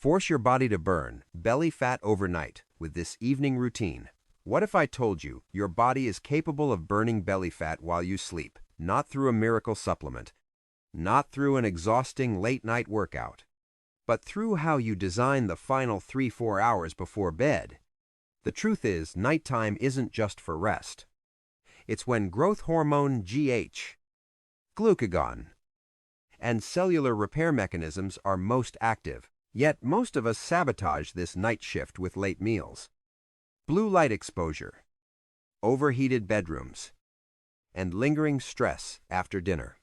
Force your body to burn belly fat overnight with this evening routine. What if I told you your body is capable of burning belly fat while you sleep, not through a miracle supplement, not through an exhausting late-night workout, but through how you design the final 3-4 hours before bed? The truth is, nighttime isn't just for rest. It's when growth hormone GH, glucagon, and cellular repair mechanisms are most active. Yet most of us sabotage this night shift with late meals, blue light exposure, overheated bedrooms, and lingering stress after dinner.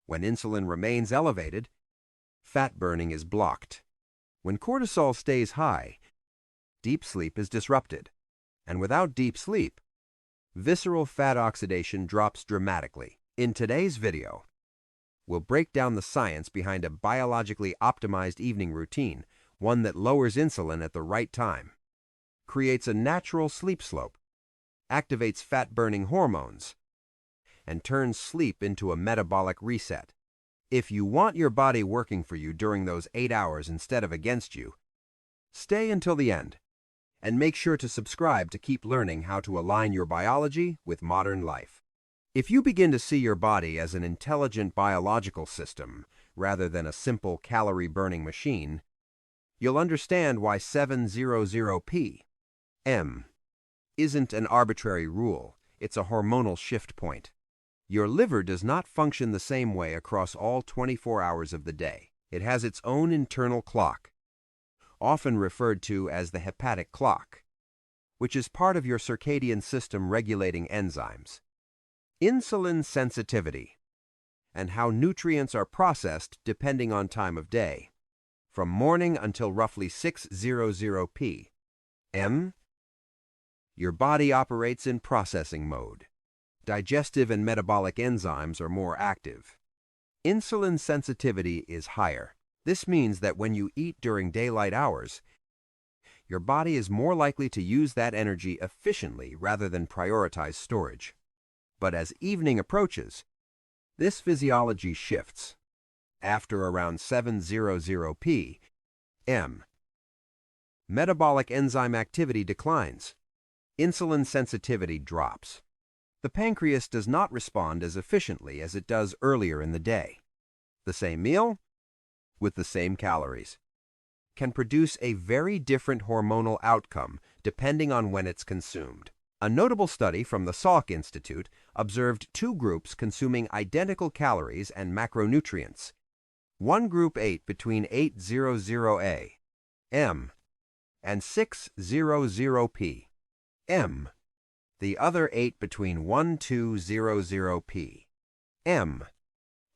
When insulin remains elevated, fat burning is blocked. When cortisol stays high, deep sleep is disrupted. And without deep sleep, visceral fat oxidation drops dramatically. In today's video, we'll break down the science behind a biologically optimized evening routine, one that lowers insulin at the right time, creates a natural sleep slope, activates fat-burning hormones, and turns sleep into a metabolic reset. If you want your body working for you during those 8 hours instead of against you, stay until the end, and make sure to subscribe to keep learning how to align your biology with modern life. If you begin to see your body as an intelligent biological system rather than a simple calorie-burning machine, you'll understand why 700 p.m. isn't an arbitrary rule. It's a hormonal shift point. Your liver does not function the same way across all 24 hours of the day. It has its own internal clock, often referred to as the hepatic clock, which is part of your circadian system regulating enzymes, insulin sensitivity, and how nutrients are processed depending on time of day. From morning until roughly 600 p.m., your body operates in processing mode. Digestive and metabolic enzymes are more active. Insulin sensitivity is higher. This means that when you eat during daylight hours, your body is more likely to use that energy efficiently rather than prioritize storage. But as evening approaches, this physiology shifts. After around 700 p.m., metabolic enzyme activity declines. Insulin sensitivity drops. The pancreas does not respond as efficiently as it does earlier in the day. The same meal, with the same calories, can produce a very different hormonal outcome depending on when it's consumed. A notable study from the Salk Institute observed two groups consuming identical calories and macronutrients. One group ate between 800 a.m. and 600 p.m. The other ate between 1200 p.m.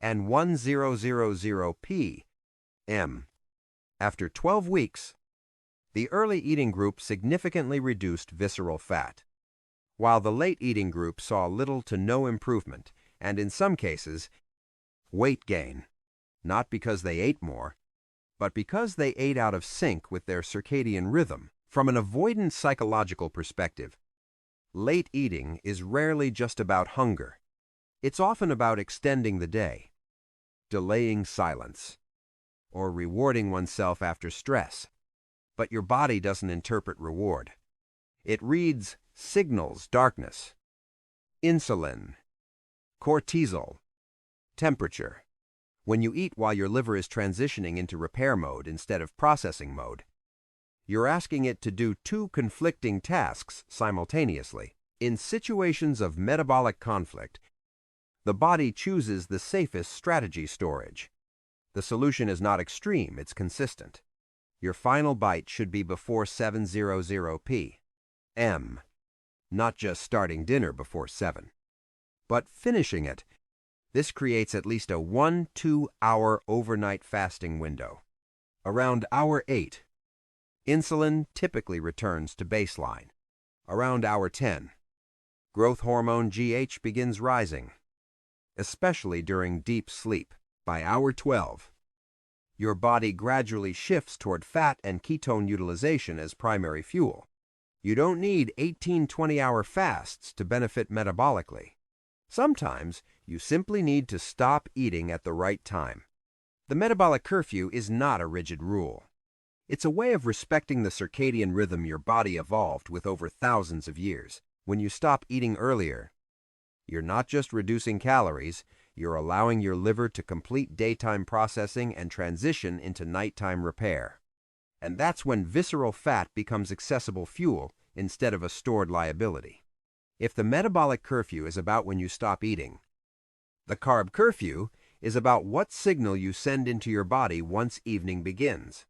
and 1000 p.m. After 12 weeks, the early eating group significantly reduced visceral fat, while the late eating group saw little to no improvement, and in some cases, weight gain, not because they ate more, but because they ate out of sync with their circadian rhythm. From an avoidant psychological perspective, late eating is rarely just about hunger. It's often about extending the day, delaying silence, or rewarding oneself after stress. But your body doesn't interpret reward. It reads signals darkness, insulin, cortisol, temperature. When you eat while your liver is transitioning into repair mode instead of processing mode, you're asking it to do two conflicting tasks simultaneously. In situations of metabolic conflict, the body chooses the safest strategy: storage. The solution is not extreme, it's consistent. Your final bite should be before 700 p.m., not just starting dinner before 7, but finishing it. This creates at least a 1-2 hour overnight fasting window. Around hour 8, insulin typically returns to baseline. Around hour 10, growth hormone GH begins rising, especially during deep sleep. By hour 12, your body gradually shifts toward fat and ketone utilization as primary fuel. You don't need 18-20-hour fasts to benefit metabolically. Sometimes you simply need to stop eating at the right time. The metabolic curfew is not a rigid rule. It's a way of respecting the circadian rhythm your body evolved with over thousands of years. When you stop eating earlier, you're not just reducing calories, you're allowing your liver to complete daytime processing and transition into nighttime repair. And that's when visceral fat becomes accessible fuel instead of a stored liability. If the metabolic curfew is about when you stop eating, the carb curfew is about what signal you send into your body once evening begins.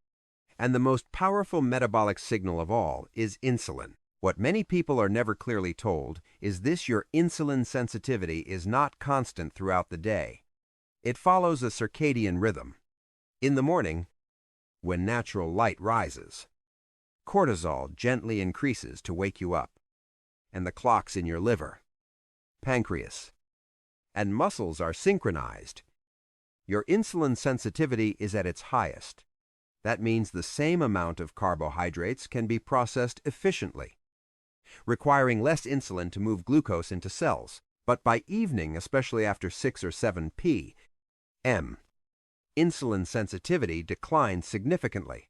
And the most powerful metabolic signal of all is insulin. What many people are never clearly told is your insulin sensitivity is not constant throughout the day. It follows a circadian rhythm. In the morning, when natural light rises, cortisol gently increases to wake you up, and the clocks in your liver, pancreas, and muscles are synchronized. Your insulin sensitivity is at its highest. That means the same amount of carbohydrates can be processed efficiently, requiring less insulin to move glucose into cells. But by evening, especially after 6 or 7 p.m., insulin sensitivity declines significantly.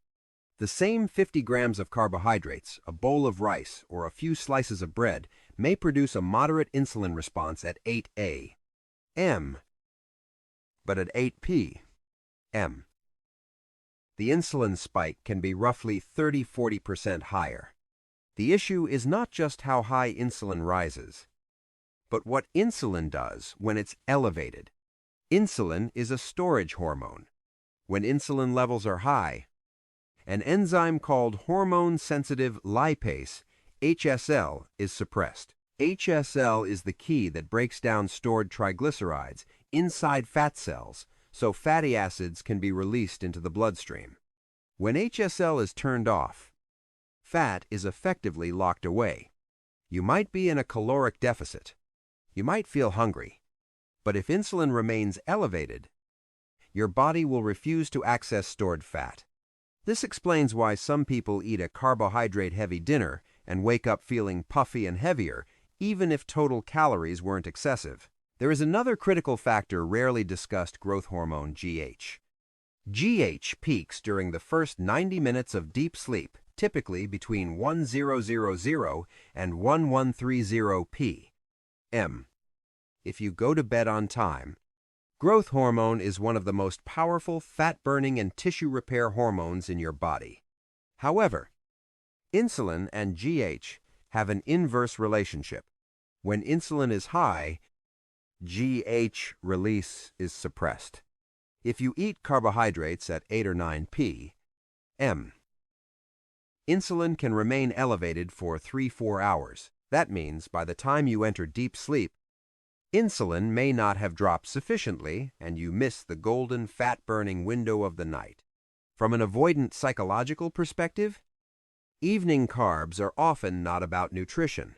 The same 50 grams of carbohydrates, a bowl of rice, or a few slices of bread may produce a moderate insulin response at 8 a.m., but at 8 p.m., the insulin spike can be roughly 30–40% higher. The issue is not just how high insulin rises, but what insulin does when it's elevated. Insulin is a storage hormone. When insulin levels are high, an enzyme called hormone-sensitive lipase, HSL, is suppressed. HSL is the key that breaks down stored triglycerides inside fat cells so fatty acids can be released into the bloodstream. When HSL is turned off, fat is effectively locked away. You might be in a caloric deficit. You might feel hungry. But if insulin remains elevated, your body will refuse to access stored fat. This explains why some people eat a carbohydrate-heavy dinner and wake up feeling puffy and heavier, even if total calories weren't excessive. There is another critical factor rarely discussed: growth hormone, GH. GH peaks during the first 90 minutes of deep sleep, typically between 1000 and 1130 p.m. If you go to bed on time, growth hormone is one of the most powerful fat-burning and tissue repair hormones in your body. However, insulin and GH have an inverse relationship. When insulin is high, GH release is suppressed. If you eat carbohydrates at 8 or 9 p.m., insulin can remain elevated for 3–4 hours. That means by the time you enter deep sleep, insulin may not have dropped sufficiently, and you miss the golden fat-burning window of the night. From an avoidant psychological perspective, evening carbs are often not about nutrition.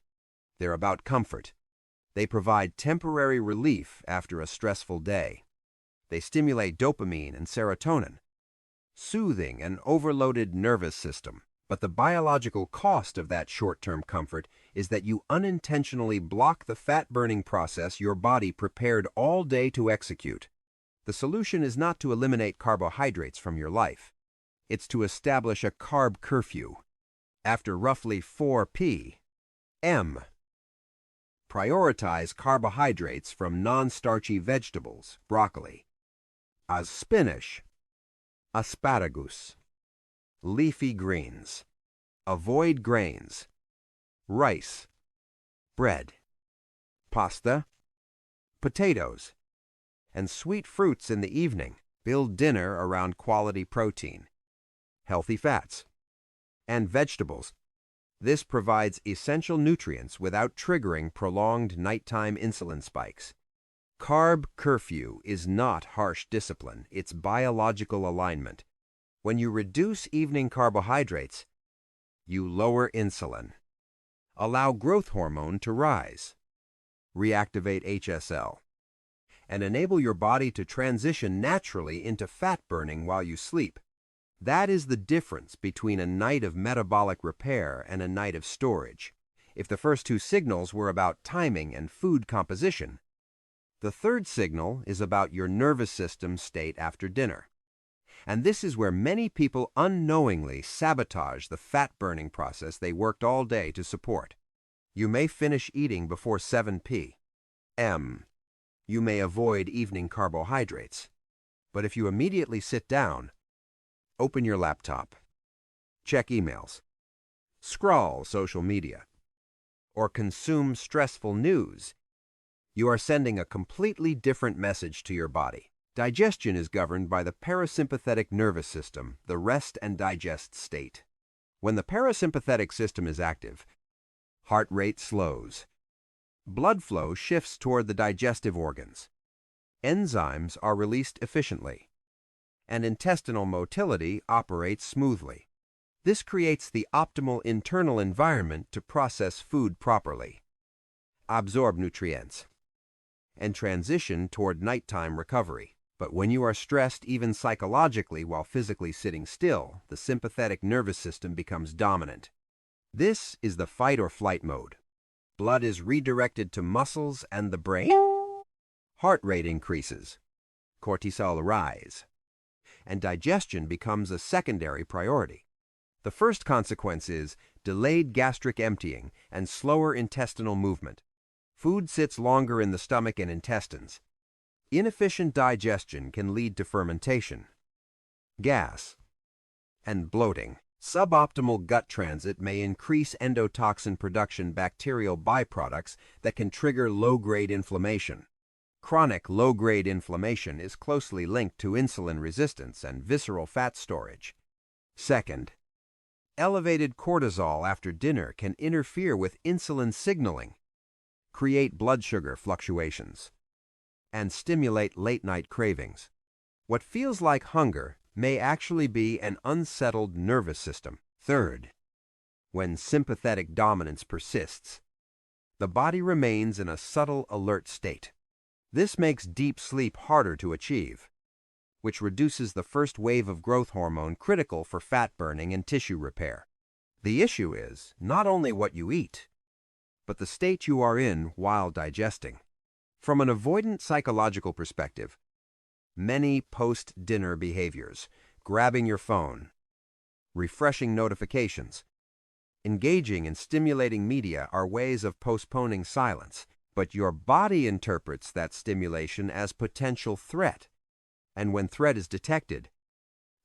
They're about comfort. They provide temporary relief after a stressful day. They stimulate dopamine and serotonin, soothing an overloaded nervous system. But the biological cost of that short-term comfort is that you unintentionally block the fat-burning process your body prepared all day to execute. The solution is not to eliminate carbohydrates from your life. It's to establish a carb curfew. After roughly 4 p.m., prioritize carbohydrates from non-starchy vegetables, broccoli, as spinach, asparagus, leafy greens. Avoid grains, rice, bread, pasta, potatoes, and sweet fruits in the evening. Build dinner around quality protein, healthy fats, and vegetables. This provides essential nutrients without triggering prolonged nighttime insulin spikes. Carb curfew is not harsh discipline, it's biological alignment. When you reduce evening carbohydrates, you lower insulin, allow growth hormone to rise, reactivate HSL, and enable your body to transition naturally into fat burning while you sleep. That is the difference between a night of metabolic repair and a night of storage. If the first two signals were about timing and food composition, the third signal is about your nervous system state after dinner. And this is where many people unknowingly sabotage the fat-burning process they worked all day to support. You may finish eating before 7 p.m. You may avoid evening carbohydrates. But if you immediately sit down, open your laptop, check emails, scroll social media, or consume stressful news, you are sending a completely different message to your body. Digestion is governed by the parasympathetic nervous system, the rest and digest state. When the parasympathetic system is active, heart rate slows. Blood flow shifts toward the digestive organs. Enzymes are released efficiently, and intestinal motility operates smoothly. This creates the optimal internal environment to process food properly, absorb nutrients, and transition toward nighttime recovery. But when you are stressed even psychologically while physically sitting still, the sympathetic nervous system becomes dominant. This is the fight or flight mode. Blood is redirected to muscles and the brain. Heart rate increases, cortisol rise, and digestion becomes a secondary priority. The first consequence is delayed gastric emptying and slower intestinal movement. Food sits longer in the stomach and intestines. Inefficient digestion can lead to fermentation, gas, and bloating. Suboptimal gut transit may increase endotoxin production bacterial byproducts that can trigger low-grade inflammation. Chronic low-grade inflammation is closely linked to insulin resistance and visceral fat storage. Second, elevated cortisol after dinner can interfere with insulin signaling, create blood sugar fluctuations, and stimulate late-night cravings. What feels like hunger may actually be an unsettled nervous system. Third, when sympathetic dominance persists, the body remains in a subtle alert state. This makes deep sleep harder to achieve, which reduces the first wave of growth hormone critical for fat burning and tissue repair. The issue is not only what you eat, but the state you are in while digesting. From an avoidant psychological perspective, many post-dinner behaviors, grabbing your phone, refreshing notifications, engaging in stimulating media are ways of postponing silence, but your body interprets that stimulation as potential threat. And when threat is detected,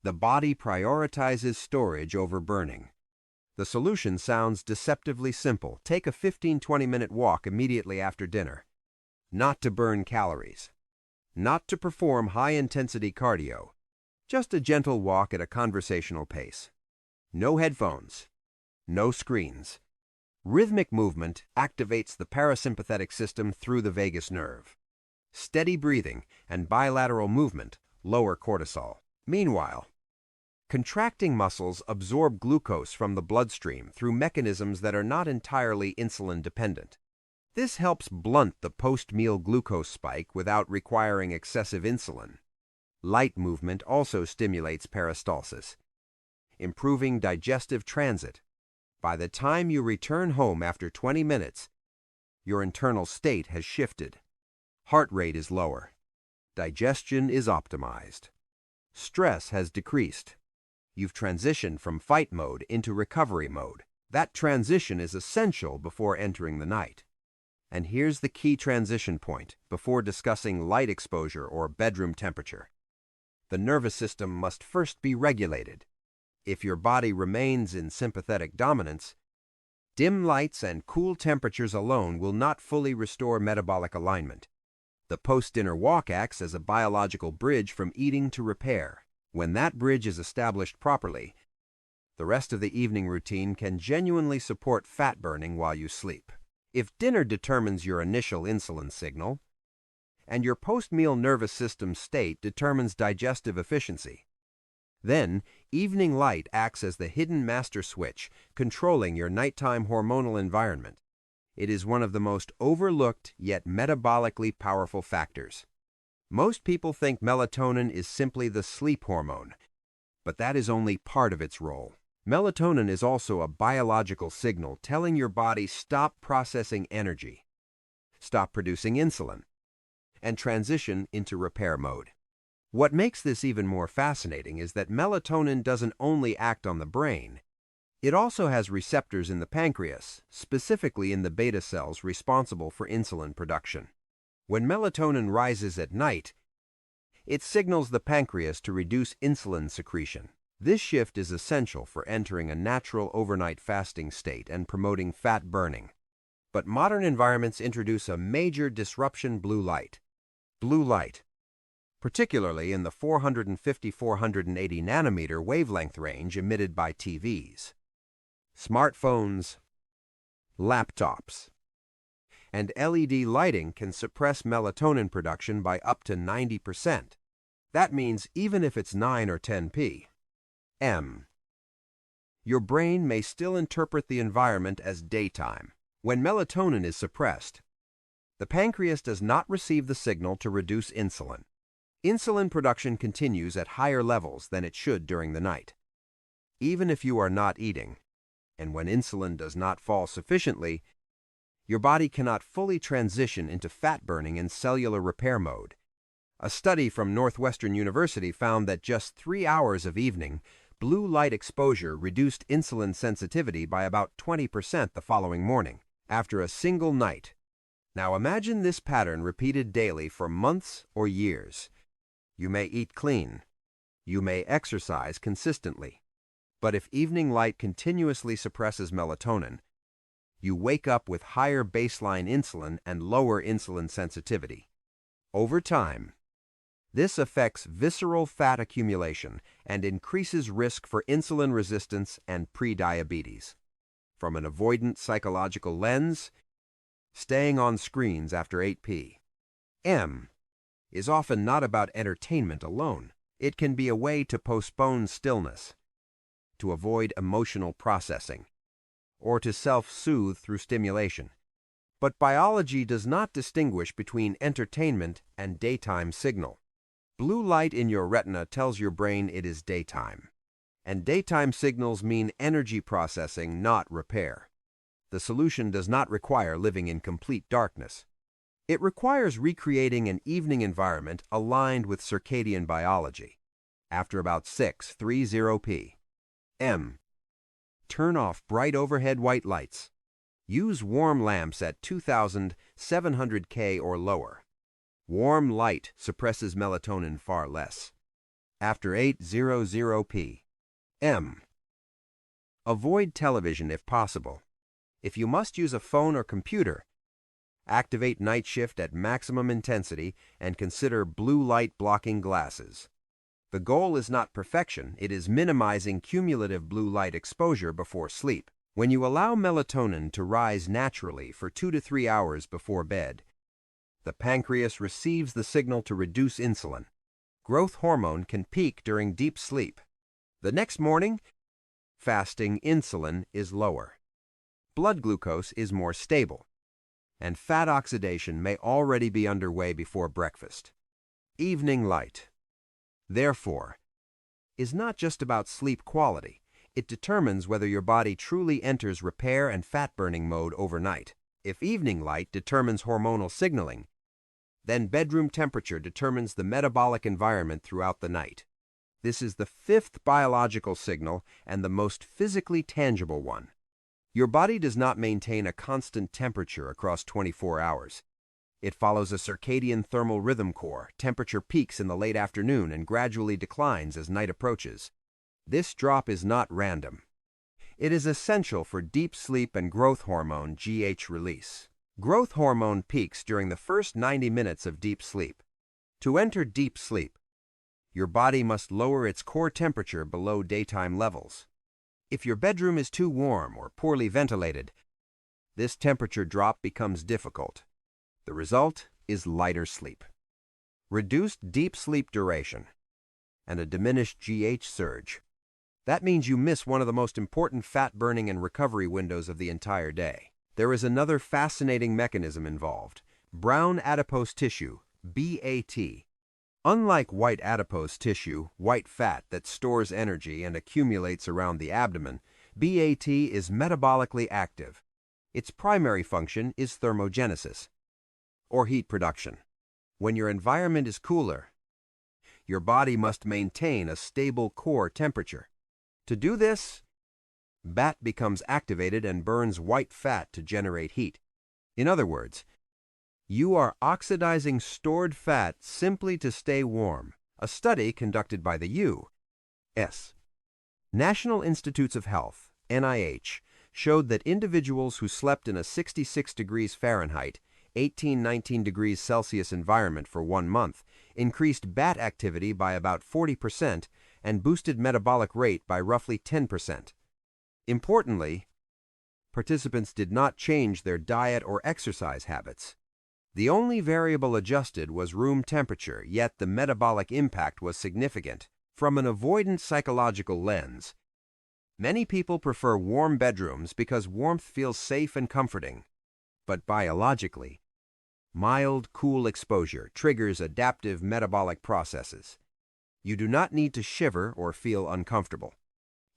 the body prioritizes storage over burning. The solution sounds deceptively simple. Take a 15-20-minute walk immediately after dinner. Not to burn calories, not to perform high-intensity cardio, just a gentle walk at a conversational pace. No headphones, no screens. Rhythmic movement activates the parasympathetic system through the vagus nerve. Steady breathing and bilateral movement lower cortisol. Meanwhile, contracting muscles absorb glucose from the bloodstream through mechanisms that are not entirely insulin-dependent. This helps blunt the post-meal glucose spike without requiring excessive insulin. Light movement also stimulates peristalsis, improving digestive transit. By the time you return home after 20 minutes, your internal state has shifted. Heart rate is lower. Digestion is optimized. Stress has decreased. You've transitioned from fight mode into recovery mode. That transition is essential before entering the night. And here's the key transition point before discussing light exposure or bedroom temperature. The nervous system must first be regulated. If your body remains in sympathetic dominance, dim lights and cool temperatures alone will not fully restore metabolic alignment. The post-dinner walk acts as a biological bridge from eating to repair. When that bridge is established properly, the rest of the evening routine can genuinely support fat burning while you sleep. If dinner determines your initial insulin signal, and your post-meal nervous system state determines digestive efficiency, then evening light acts as the hidden master switch, controlling your nighttime hormonal environment. It is one of the most overlooked yet metabolically powerful factors. Most people think melatonin is simply the sleep hormone, but that is only part of its role. Melatonin is also a biological signal telling your body stop processing energy, stop producing insulin, and transition into repair mode. What makes this even more fascinating is that melatonin doesn't only act on the brain. It also has receptors in the pancreas, specifically in the beta cells responsible for insulin production. When melatonin rises at night, it signals the pancreas to reduce insulin secretion. This shift is essential for entering a natural overnight fasting state and promoting fat burning. But modern environments introduce a major disruption: blue light. Blue light, particularly in the 450–480 nanometer wavelength range emitted by TVs, smartphones, laptops, and LED lighting, can suppress melatonin production by up to 90%. That means even if it's 9 or 10 p.m., your brain may still interpret the environment as daytime. When melatonin is suppressed, the pancreas does not receive the signal to reduce insulin. Insulin production continues at higher levels than it should during the night, even if you are not eating. And when insulin does not fall sufficiently, your body cannot fully transition into fat burning and cellular repair mode. A study from Northwestern University found that just 3 hours of evening blue light exposure reduced insulin sensitivity by about 20% the following morning, after a single night. Now imagine this pattern repeated daily for months or years. You may eat clean. You may exercise consistently. But if evening light continuously suppresses melatonin, you wake up with higher baseline insulin and lower insulin sensitivity. Over time, this affects visceral fat accumulation and increases risk for insulin resistance and prediabetes. From an avoidant psychological lens, staying on screens after 8 p.m. is often not about entertainment alone. It can be a way to postpone stillness, to avoid emotional processing, or to self-soothe through stimulation. But biology does not distinguish between entertainment and daytime signal. Blue light in your retina tells your brain it is daytime, and daytime signals mean energy processing, not repair. The solution does not require living in complete darkness. It requires recreating an evening environment aligned with circadian biology. After about 6:30 p.m., turn off bright overhead white lights. Use warm lamps at 2700 K or lower. Warm light suppresses melatonin far less. After 8:00 p.m., avoid television if possible. If you must use a phone or computer, activate night shift at maximum intensity and consider blue light blocking glasses. The goal is not perfection, it is minimizing cumulative blue light exposure before sleep. When you allow melatonin to rise naturally for 2 to 3 hours before bed, the pancreas receives the signal to reduce insulin. Growth hormone can peak during deep sleep. The next morning, fasting insulin is lower. Blood glucose is more stable, and fat oxidation may already be underway before breakfast. Evening light, therefore, is not just about sleep quality. It determines whether your body truly enters repair and fat-burning mode overnight. If evening light determines hormonal signaling, then bedroom temperature determines the metabolic environment throughout the night. This is the 5th biological signal and the most physically tangible one. Your body does not maintain a constant temperature across 24 hours. It follows a circadian thermal rhythm core. Temperature peaks in the late afternoon and gradually declines as night approaches. This drop is not random. It is essential for deep sleep and growth hormone GH release. Growth hormone peaks during the first 90 minutes of deep sleep. To enter deep sleep, your body must lower its core temperature below daytime levels. If your bedroom is too warm or poorly ventilated, this temperature drop becomes difficult. The result is lighter sleep, reduced deep sleep duration, and a diminished GH surge. That means you miss one of the most important fat-burning and recovery windows of the entire day. There is another fascinating mechanism involved: brown adipose tissue, BAT. Unlike white adipose tissue, white fat that stores energy and accumulates around the abdomen, BAT is metabolically active. Its primary function is thermogenesis, or heat production. When your environment is cooler, Your body must maintain a stable core temperature. To do this, BAT becomes activated and burns white fat to generate heat. In other words, you are oxidizing stored fat simply to stay warm. A study conducted by the U.S. National Institutes of Health, NIH, showed that individuals who slept in a 66 degrees Fahrenheit, 18-19 degrees Celsius environment for 1 month increased BAT activity by about 40% and boosted metabolic rate by roughly 10%. Importantly, participants did not change their diet or exercise habits. The only variable adjusted was room temperature, yet the metabolic impact was significant. From an avoidant psychological lens, many people prefer warm bedrooms because warmth feels safe and comforting. But biologically, mild, cool exposure triggers adaptive metabolic processes. You do not need to shiver or feel uncomfortable.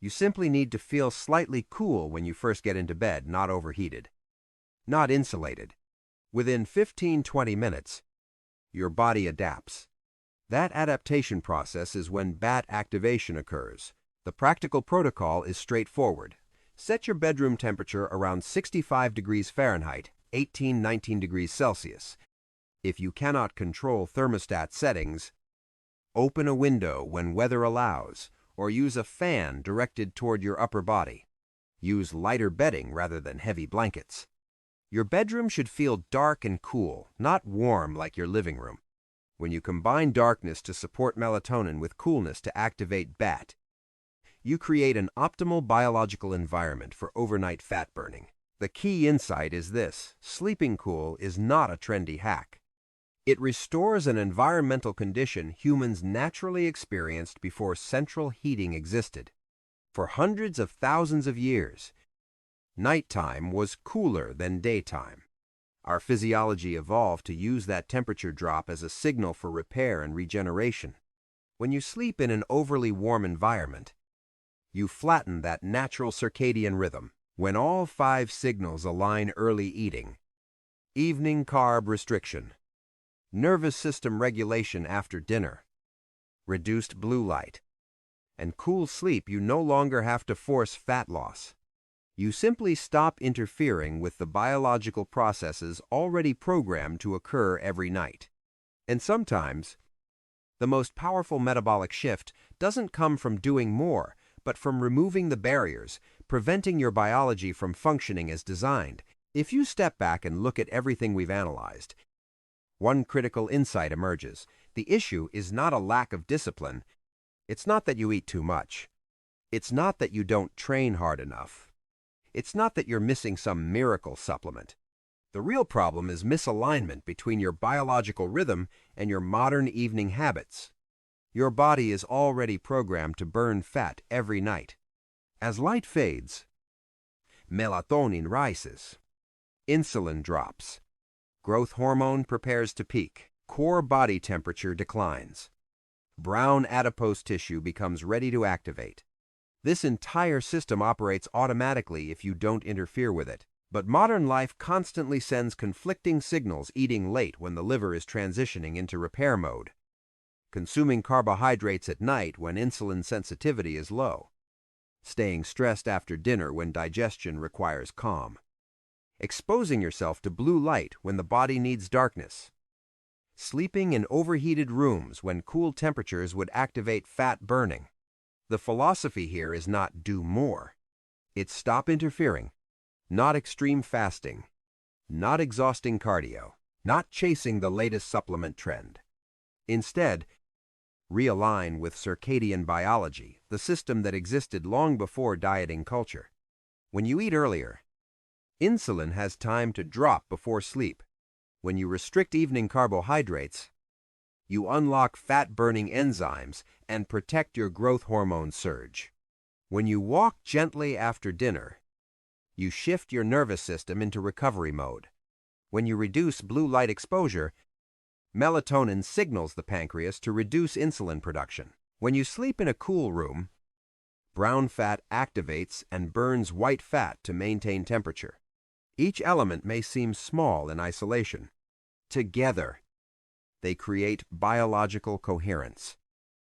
You simply need to feel slightly cool when you first get into bed, not overheated, not insulated. Within 15-20 minutes, your body adapts. That adaptation process is when BAT activation occurs. The practical protocol is straightforward. Set your bedroom temperature around 65 degrees Fahrenheit, 18-19 degrees Celsius. If you cannot control thermostat settings, open a window when weather allows, or use a fan directed toward your upper body. Use lighter bedding rather than heavy blankets. Your bedroom should feel dark and cool, not warm like your living room. When you combine darkness to support melatonin with coolness to activate BAT, you create an optimal biological environment for overnight fat burning. The key insight is this: sleeping cool is not a trendy hack. It restores an environmental condition humans naturally experienced before central heating existed. For hundreds of thousands of years, nighttime was cooler than daytime. Our physiology evolved to use that temperature drop as a signal for repair and regeneration. When you sleep in an overly warm environment, you flatten that natural circadian rhythm. When all 5 signals align: early eating, evening carb restriction, nervous system regulation after dinner, reduced blue light, and cool sleep, you no longer have to force fat loss. You simply stop interfering with the biological processes already programmed to occur every night. And sometimes, the most powerful metabolic shift doesn't come from doing more, but from removing the barriers, preventing your biology from functioning as designed. If you step back and look at everything we've analyzed, one critical insight emerges. The issue is not a lack of discipline. It's not that you eat too much. It's not that you don't train hard enough. It's not that you're missing some miracle supplement. The real problem is misalignment between your biological rhythm and your modern evening habits. Your body is already programmed to burn fat every night. As light fades, melatonin rises, insulin drops, growth hormone prepares to peak, core body temperature declines, brown adipose tissue becomes ready to activate. This entire system operates automatically if you don't interfere with it. But modern life constantly sends conflicting signals: eating late when the liver is transitioning into repair mode, consuming carbohydrates at night when insulin sensitivity is low, staying stressed after dinner when digestion requires calm, exposing yourself to blue light when the body needs darkness, sleeping in overheated rooms when cool temperatures would activate fat burning. The philosophy here is not do more. It's stop interfering, not extreme fasting, not exhausting cardio, not chasing the latest supplement trend. Instead, realign with circadian biology, the system that existed long before dieting culture. When you eat earlier, insulin has time to drop before sleep. When you restrict evening carbohydrates, you unlock fat-burning enzymes and protect your growth hormone surge. When you walk gently after dinner, you shift your nervous system into recovery mode. When you reduce blue light exposure, melatonin signals the pancreas to reduce insulin production. When you sleep in a cool room, brown fat activates and burns white fat to maintain temperature. Each element may seem small in isolation. Together, they create biological coherence.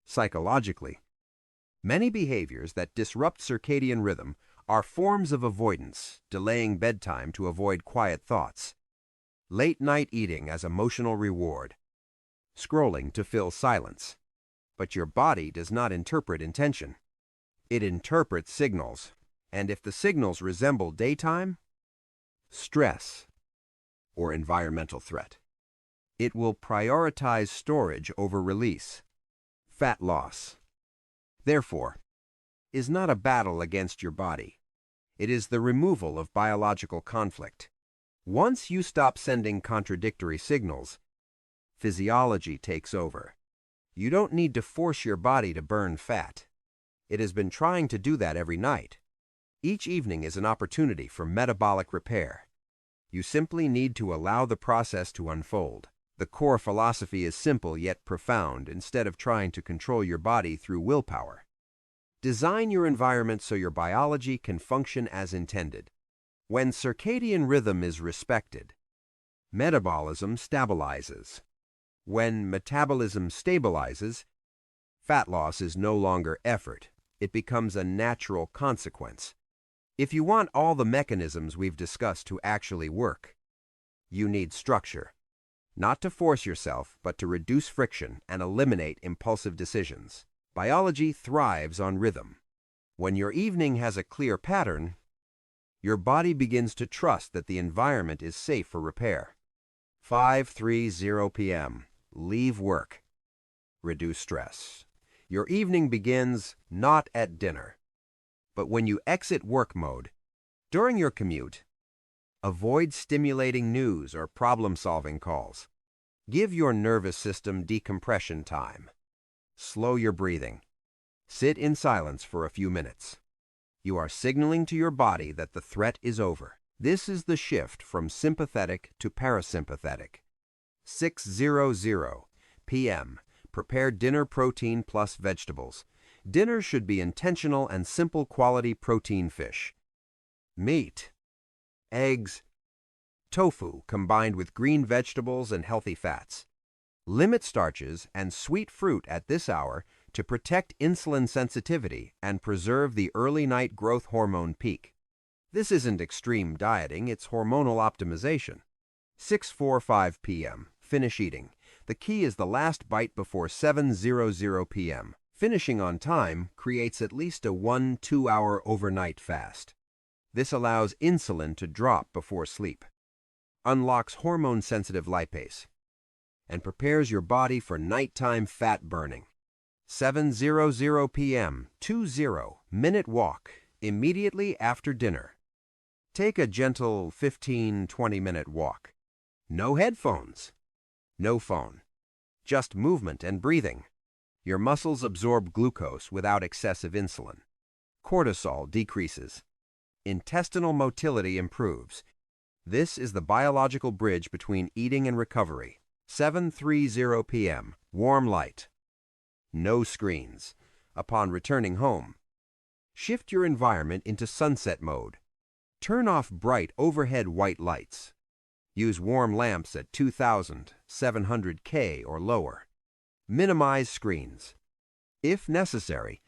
Psychologically, many behaviors that disrupt circadian rhythm are forms of avoidance, delaying bedtime to avoid quiet thoughts, late-night eating as emotional reward, scrolling to fill silence. But your body does not interpret intention. It interprets signals, and if the signals resemble daytime, stress, or environmental threat, it will prioritize storage over release. Fat loss, therefore, is not a battle against your body. It is the removal of biological conflict. Once you stop sending contradictory signals, physiology takes over. You don't need to force your body to burn fat. It has been trying to do that every night. Each evening is an opportunity for metabolic repair. You simply need to allow the process to unfold. The core philosophy is simple yet profound instead of trying to control your body through willpower. Design your environment so your biology can function as intended. When circadian rhythm is respected, metabolism stabilizes. When metabolism stabilizes, fat loss is no longer effort. It becomes a natural consequence. If you want all the mechanisms we've discussed to actually work, you need structure. Not to force yourself, but to reduce friction and eliminate impulsive decisions. Biology thrives on rhythm. When your evening has a clear pattern, your body begins to trust that the environment is safe for repair. 5:30 p.m. Leave work. Reduce stress. Your evening begins not at dinner, but when you exit work mode. During your commute, avoid stimulating news or problem-solving calls. Give your nervous system decompression time. Slow your breathing. Sit in silence for a few minutes. You are signaling to your body that the threat is over. This is the shift from sympathetic to parasympathetic. 6:00 p.m. Prepare dinner protein plus vegetables. Dinner should be intentional and simple quality protein fish. Meat, eggs, tofu combined with green vegetables and healthy fats. Limit starches and sweet fruit at this hour to protect insulin sensitivity and preserve the early night growth hormone peak. This isn't extreme dieting, it's hormonal optimization. 6:45 p.m. Finish eating. The key is the last bite before 7:00 p.m. Finishing on time creates at least a 1-2 hour overnight fast. This allows insulin to drop before sleep, unlocks hormone-sensitive lipase, and prepares your body for nighttime fat burning. 7:00 p.m. 20-minute walk immediately after dinner. Take a gentle 15-20-minute walk. No headphones, no phone, just movement and breathing. Your muscles absorb glucose without excessive insulin. Cortisol decreases. Intestinal motility improves. This is the biological bridge between eating and recovery. 7:30 p.m. Warm light. No screens. Upon returning home, shift your environment into sunset mode. Turn off bright overhead white lights. Use warm lamps at 2700 K or lower. Minimize screens. If necessary,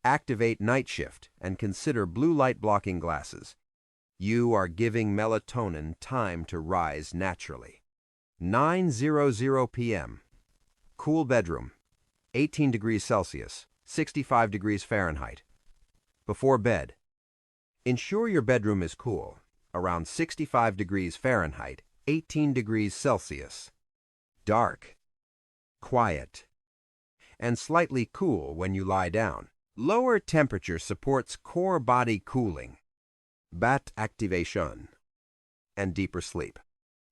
activate night shift and consider blue light blocking glasses. You are giving melatonin time to rise naturally. 9:00 p.m. Cool bedroom. 18 degrees Celsius, 65 degrees Fahrenheit. Before bed, ensure your bedroom is cool, around 65 degrees Fahrenheit, 18 degrees Celsius. Dark, quiet, and slightly cool when you lie down. Lower temperature supports core body cooling, BAT activation, and deeper sleep.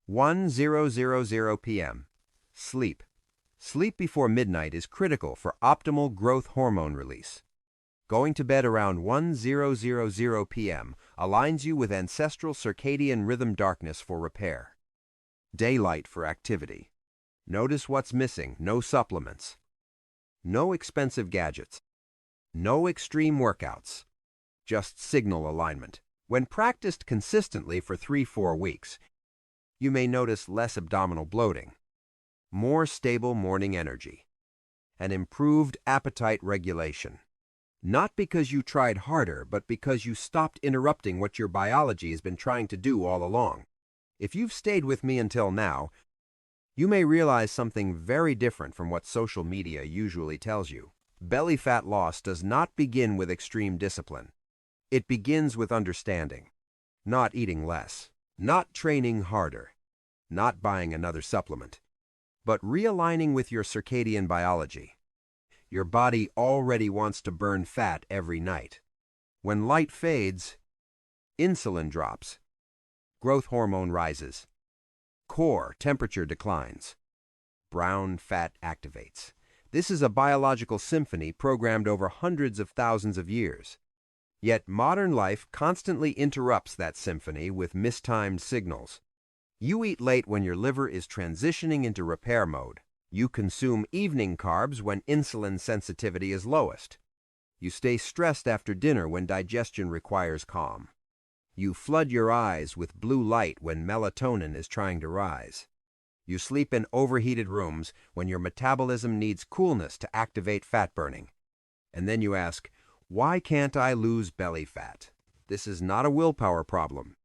1:00 p.m. Sleep. Sleep before midnight is critical for optimal growth hormone release. Going to bed around 1:00 p.m. aligns you with ancestral circadian rhythm darkness for repair. Daylight for activity. Notice what's missing. No supplements. No expensive gadgets. No extreme workouts. Just signal alignment. When practiced consistently for 3-4 weeks, you may notice less abdominal bloating, more stable morning energy, and improved appetite regulation. Not because you tried harder, but because you stopped interrupting what your biology has been trying to do all along. If you've stayed with me until now, you may realize something very different from what social media usually tells you. Belly fat loss does not begin with extreme discipline. It begins with understanding. Not eating less, not training harder, not buying another supplement, but realigning with your circadian biology. Your body already wants to burn fat every night. When light fades, insulin drops, growth hormone rises, core temperature declines, brown fat activates. This is a biological symphony programmed over hundreds of thousands of years. Yet modern life constantly interrupts that symphony with mistimed signals. You eat late when your liver is transitioning into repair mode. You consume evening carbs when insulin sensitivity is lowest. You stay stressed after dinner when digestion requires calm. You flood your eyes with blue light when melatonin is trying to rise. You sleep in overheated rooms when your metabolism needs coolness to activate fat burning. And then you ask, why can't I lose belly fat? This is not a willpower problem.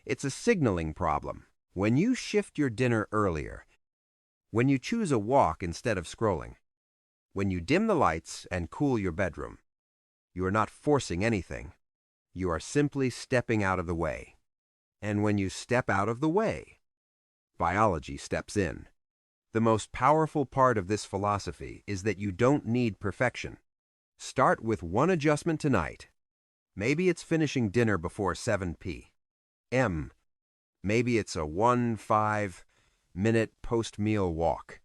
It's a signaling problem. When you shift your dinner earlier, when you choose a walk instead of scrolling, when you dim the lights and cool your bedroom, you are not forcing anything. You are simply stepping out of the way. And when you step out of the way, biology steps in. The most powerful part of this philosophy is that you don't need perfection. Start with one adjustment tonight. Maybe it's finishing dinner before 7 p.m. Maybe it's a 1-5-minute post-meal walk.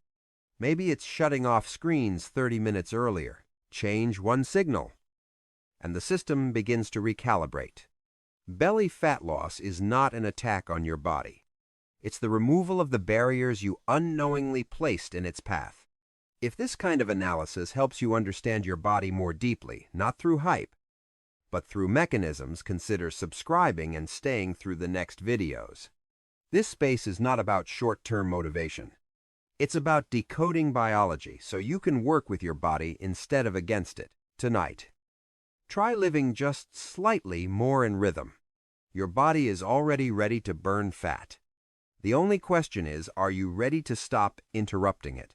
Maybe it's shutting off screens 30 minutes earlier. Change one signal, and the system begins to recalibrate. Belly fat loss is not an attack on your body. It's the removal of the barriers you unknowingly placed in its path. If this kind of analysis helps you understand your body more deeply, not through hype, but through mechanisms, consider subscribing and staying through the next videos. This space is not about short-term motivation. It's about decoding biology so you can work with your body instead of against it. Tonight, try living just slightly more in rhythm. Your body is already ready to burn fat. The only question is, are you ready to stop interrupting it?